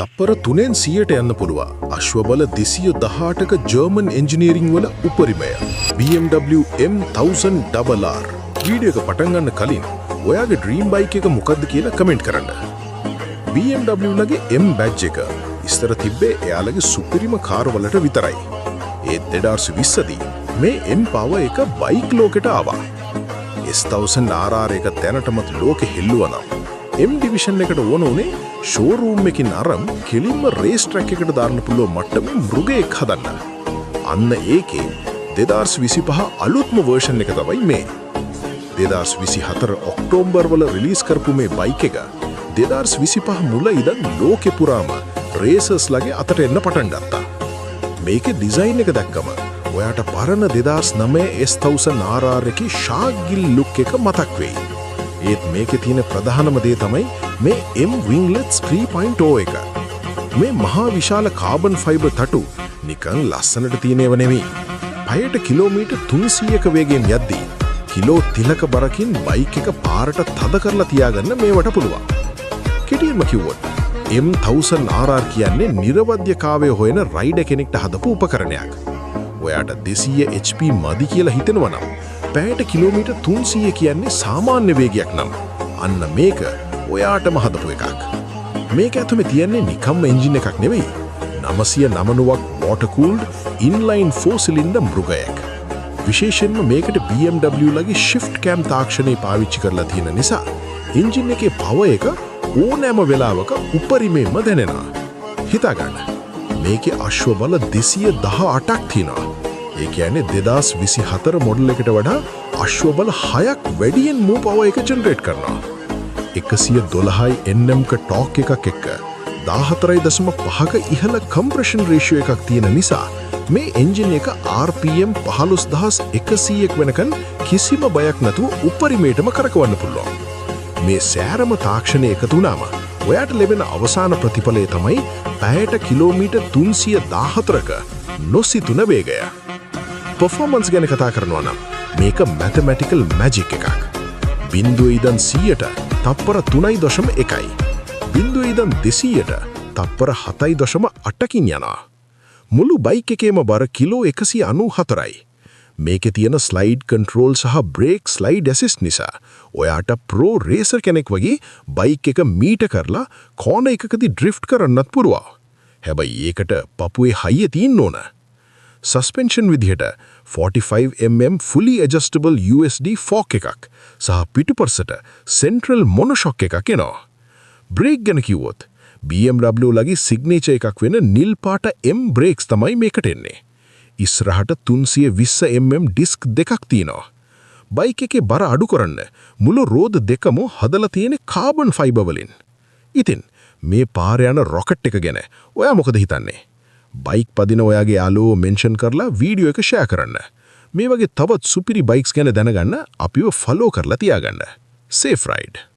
තප්පර 3න් 100ට යන්න පුළුවන්. අශ්වබල 218ක ජර්මන් එන්ජිනියරිං වල උපරිමය. BMW M1000RR. වීඩියෝ එක පටන් ගන්න කලින් ඔයාගේ ඩ්‍රීම් බයික් එක මොකක්ද කියලා කමෙන්ට් කරන්න. BMW ලගේ M බැජ් එක ඉස්තර තිබ්බේ එයාලගේ සුපිරිම කාර් වලට විතරයි. ඒත් 2020 දී මේ M පවර් එක බයික් ලෝකෙට ආවා. S1000RR එක දැනටමත් ලෝකෙ හෙල්ලුවා නම් M ඩිවිෂන් එකට ඕන උනේ ෂෝරූම් එකකින් අරන් කෙලින්ම රේස් ට්‍රැක් එකකට දාන්න පුළුවන් මට්ටමේ මෘගයෙක් හදන්න. අන්න ඒකේ 2025 අලුත්ම වර්ෂන් එක තමයි මේ. 2024 ඔක්තෝබර් වල රිලීස් කරපු මේ බයික් එක 2025 මුල ඉඳන් ලෝකෙ පුරාම රේසර්ස් ලගේ අතට එන්න පටන් ගත්තා. මේකේ ඩිසයින් එක දැක්කම ඔයාට පරණ 2009 S1000RR එකේ ෂාග්ගිල් ලුක් එක මතක් වෙයි. ඒත් මේකේ තියෙන ප්‍රධානම දේ තමයි මේ M winglets 3.0 එක. මේ මහා විශාල කාබන් ෆයිබර් තටු නිකන් ලස්සනට තියෙනව නෙවෙයි. පයට කිලෝමීටර් 300ක වේගයෙන් යද්දී කිලෝ 3ක බරකින් බයික් එක පාරට තද කරලා තියාගන්න මේවට පුළුවන්. කෙටියෙන්ම කිව්වොත් M1000RR කියන්නේ නිර්වද්‍යකාවය හොයන රයිඩර් කෙනෙක්ට හදපු උපකරණයක්. ඔයාට 200 HP මදි කියලා හිතෙනවා නම් පැයට කිලෝමීටර් 300 කියන්නේ සාමාන්‍ය වේගයක් නම් අන්න මේක ඔයාටම හදපු එකක්. මේක ඇතුලේ තියන්නේ නිකම්ම එන්ජින් එකක් නෙවෙයි. 990ක් water cooled inline 4 cylinder මෘගයක්. විශේෂයෙන්ම මේකට BMW ලගේ shift cam තාක්ෂණය පාවිච්චි කරලා තියෙන නිසා එන්ජින් එකේ පවර් එක ඕනෑම වෙලාවක උපරිමයෙන්ම දැනෙනවා. හිතා ගන්න. මේකේ අශ්ව බල 218ක් තියෙනවා. ඒ කියන්නේ 2024 මොඩල් එකට වඩා අශ්ව බල 6ක් වැඩියෙන් මූ පවර් එක ජෙනරේට් කරනවා. 112යි Nm ටෝක් එකක් එක්ක 14.5ක ඉහළ කම්ප්‍රෙෂන් රේෂියෝ එකක් තියෙන නිසා මේ එන්ජින් එක RPM 15100ක් වෙනකන් කිසිම බයක් නැතුව උපරිමයටම කරකවන්න පුළුවන්. මේ සෑරම තාක්ෂණය එකතු වුණාම ඔයාට ලැබෙන අවසාන ප්‍රතිඵලය තමයි පැයට කිලෝමීටර් 314ක නොසිතුන වේගය. පර්ෆෝමන්ස් ගැන කතා කරනවා නම් මේක මැතමැටිකල් මැජික් එකක්. 0 ඉඳන් 100ට තප්පර 3.1යි. 0 ඉඳන් 200ට තප්පර 7.8කින් යනවා. මුළු බයික් එකේම බර කිලෝ 194යි. මේකේ තියෙන ස්ලයිඩ් කන්ට්‍රෝල් සහ බ්‍රේක් ස්ලයිඩ් ඇසිස්ට් නිසා ඔයාට ප්‍රෝ රේසර් කෙනෙක් වගේ බයික් එක මීට කරලා කෝනර් එකකදී ඩ්‍රිෆ්ට් කරන්නත් පුළුවන්. හැබැයි ඒකට පපුවේ හයිය තියෙන්න ඕන. සස්පෙන්ෂන් විදිහට 45mm fully adjustable USD fork එකක් සහ පිටුපස්සට central monoshock එකක් එනවා. බ්‍රේක් ගැන කිව්වොත් BMW ලගේ සිග්නේචර් එකක් වෙන නිල් පාට M බ්‍රේක්ස් තමයි මේකට එන්නේ. ඉස්සරහට 320mm ඩිස්ක් දෙකක් තියෙනවා. බයික් එකේ බර අඩු කරන්න මුළු රෝද දෙකම හදලා තියෙන කාබන් ෆයිබර් වලින්. ඉතින් මේ පාර යන රොකට් එක ගැන ඔයා මොකද හිතන්නේ? බයික් පදින ඔයාගේ යාළුවෝ මෙන්ෂන් කරලා වීඩියෝ එක ෂෙයා කරන්න. මේ වගේ තවත් සුපිරි බයික්ස් ගැන දැනගන්න අපිව ෆලෝ කරලා තියාගන්න. Safe ride.